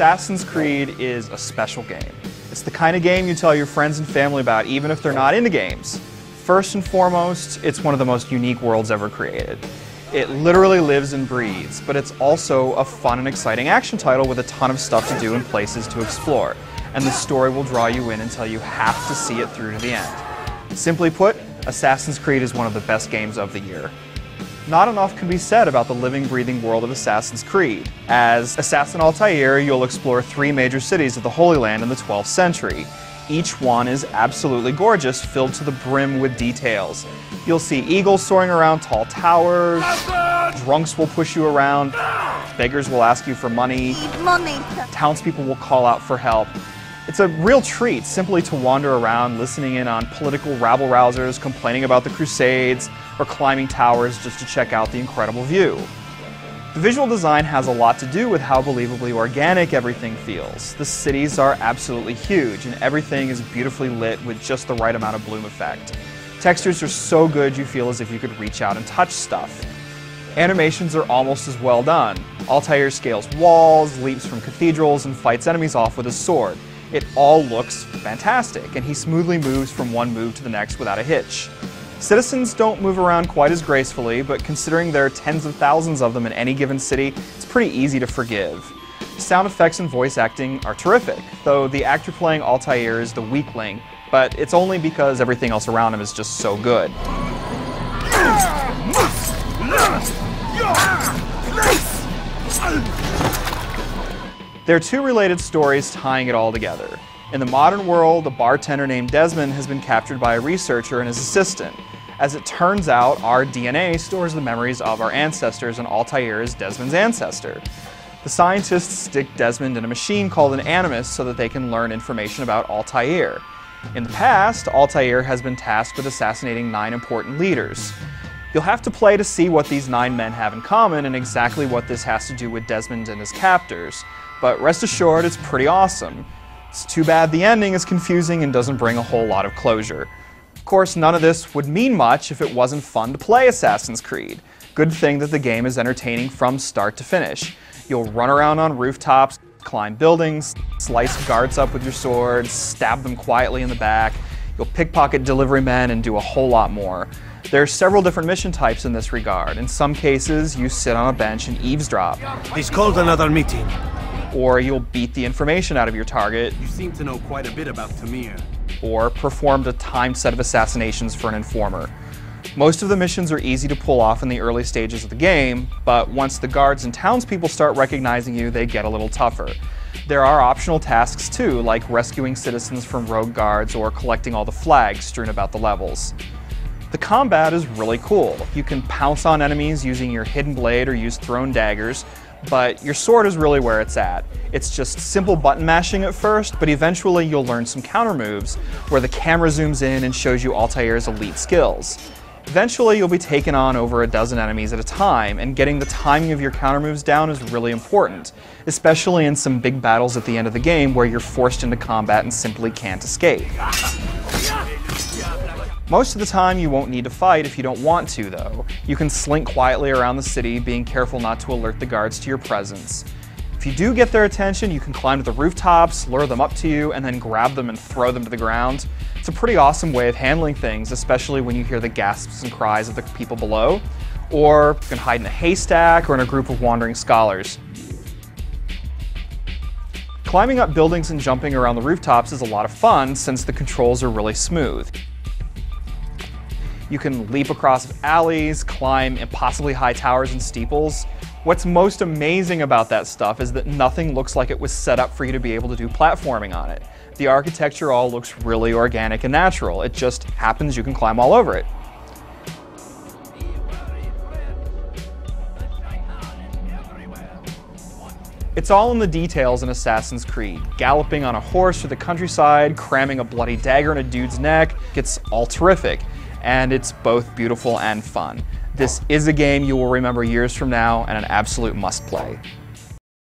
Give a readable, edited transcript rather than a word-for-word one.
Assassin's Creed is a special game. It's the kind of game you tell your friends and family about even if they're not into games. First and foremost, it's one of the most unique worlds ever created. It literally lives and breathes, but it's also a fun and exciting action title with a ton of stuff to do and places to explore. And the story will draw you in until you have to see it through to the end. Simply put, Assassin's Creed is one of the best games of the year. Not enough can be said about the living, breathing world of Assassin's Creed. As Assassin Altair, you'll explore 3 major cities of the Holy Land in the 12th century. Each one is absolutely gorgeous, filled to the brim with details. You'll see eagles soaring around tall towers, drunks will push you around, beggars will ask you for money, townspeople will call out for help. It's a real treat simply to wander around listening in on political rabble-rousers complaining about the Crusades or climbing towers just to check out the incredible view. The visual design has a lot to do with how believably organic everything feels. The cities are absolutely huge and everything is beautifully lit with just the right amount of bloom effect. Textures are so good you feel as if you could reach out and touch stuff. Animations are almost as well done. Altair scales walls, leaps from cathedrals, and fights enemies off with his sword. It all looks fantastic, and he smoothly moves from one move to the next without a hitch. Citizens don't move around quite as gracefully, but considering there are tens of thousands of them in any given city, it's pretty easy to forgive. Sound effects and voice acting are terrific, though the actor playing Altair is the weakling, but it's only because everything else around him is just so good. There are 2 related stories tying it all together. In the modern world, a bartender named Desmond has been captured by a researcher and his assistant. As it turns out, our DNA stores the memories of our ancestors, and Altair is Desmond's ancestor. The scientists stick Desmond in a machine called an Animus so that they can learn information about Altair. In the past, Altair has been tasked with assassinating 9 important leaders. You'll have to play to see what these 9 men have in common and exactly what this has to do with Desmond and his captors. But rest assured, it's pretty awesome. It's too bad the ending is confusing and doesn't bring a whole lot of closure. Of course, none of this would mean much if it wasn't fun to play Assassin's Creed. Good thing that the game is entertaining from start to finish. You'll run around on rooftops, climb buildings, slice guards up with your sword, stab them quietly in the back. You'll pickpocket delivery men and do a whole lot more. There are several different mission types in this regard. In some cases, you sit on a bench and eavesdrop. He's called another meeting. Or you'll beat the information out of your target. You seem to know quite a bit about Tamir. Or performed a timed set of assassinations for an informer. Most of the missions are easy to pull off in the early stages of the game, but once the guards and townspeople start recognizing you, they get a little tougher. There are optional tasks too, like rescuing citizens from rogue guards or collecting all the flags strewn about the levels. The combat is really cool. You can pounce on enemies using your hidden blade or use thrown daggers, but your sword is really where it's at. It's just simple button mashing at first, but eventually you'll learn some counter moves where the camera zooms in and shows you Altair's elite skills. Eventually you'll be taking on over a dozen enemies at a time, and getting the timing of your counter moves down is really important, especially in some big battles at the end of the game where you're forced into combat and simply can't escape. Most of the time you won't need to fight if you don't want to, though. You can slink quietly around the city, being careful not to alert the guards to your presence. If you do get their attention, you can climb to the rooftops, lure them up to you, and then grab them and throw them to the ground. It's a pretty awesome way of handling things, especially when you hear the gasps and cries of the people below. Or you can hide in a haystack or in a group of wandering scholars. Climbing up buildings and jumping around the rooftops is a lot of fun since the controls are really smooth. You can leap across alleys, climb impossibly high towers and steeples. What's most amazing about that stuff is that nothing looks like it was set up for you to be able to do platforming on it. The architecture all looks really organic and natural. It just happens you can climb all over it. It's all in the details in Assassin's Creed. Galloping on a horse through the countryside, cramming a bloody dagger in a dude's neck, it's all terrific. And it's both beautiful and fun. This is a game you will remember years from now and an absolute must play.